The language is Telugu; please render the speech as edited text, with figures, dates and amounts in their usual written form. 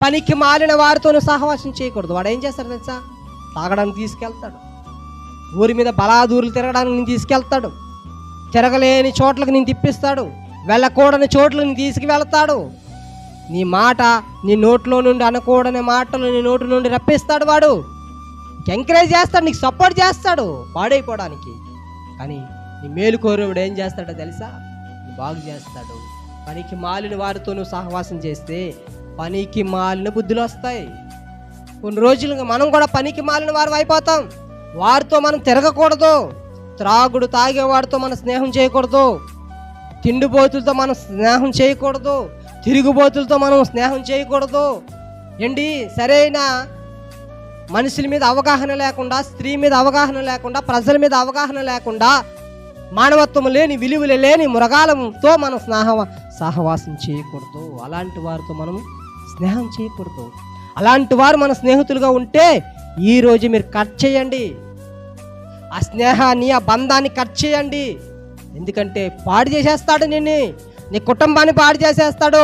పనికి మాలిన వారితోనూ సహవాసం చేయకూడదు. వాడు ఏం చేస్తాడు తెలుసా? తాగడానికి తీసుకెళ్తాడు, ఊరి మీద బలాదూరులు తిరగడానికి నేను తీసుకెళ్తాడు, తిరగలేని చోట్లకు నేను తిప్పిస్తాడు, వెళ్ళకూడని చోట్లకు నేను తీసుకువెళ్తాడు. నీ మాట నీ నోట్లో నుండి అనకూడని మాటలు నీ నోటి నుండి రప్పిస్తాడు. వాడు ఎంకరేజ్ చేస్తాడు, నీకు సపోర్ట్ చేస్తాడు పాడైపోవడానికి. కానీ నీ మేలు కోరేవాడు ఏం చేస్తాడో తెలుసా? బాగు చేస్తాడు. పనికి మాలిన వారితో నువ్వు సహవాసం చేస్తే పనికి మాలిన బుద్ధులు వస్తాయి. కొన్ని రోజులుగా మనం కూడా పనికి మాలిన వారు అయిపోతాం. వారితో మనం తిరగకూడదు. త్రాగుడు తాగేవాడితో మనం స్నేహం చేయకూడదు, తిండిబోతులతో మనం స్నేహం చేయకూడదు, తిరుగుబోతులతో మనం స్నేహం చేయకూడదు. ఏంటి, సరైన మనుషుల మీద అవగాహన లేకుండా, స్త్రీ మీద అవగాహన లేకుండా, ప్రజల మీద అవగాహన లేకుండా, మానవత్వం లేని, విలువలు లేని మృగాలతో మనం సహవాసం చేయకూడదు. అలాంటి వారితో మనం స్నేహం చేయకూడదు. అలాంటి వారు మన స్నేహితులుగా ఉంటే ఈరోజు మీరు కట్ చేయండి. ఆ స్నేహాన్ని, ఆ బంధాన్ని కట్ చేయండి. ఎందుకంటే పాడు చేసేస్తాడు నిన్ను, నీ కుటుంబాన్ని పాడు చేసేస్తాడు.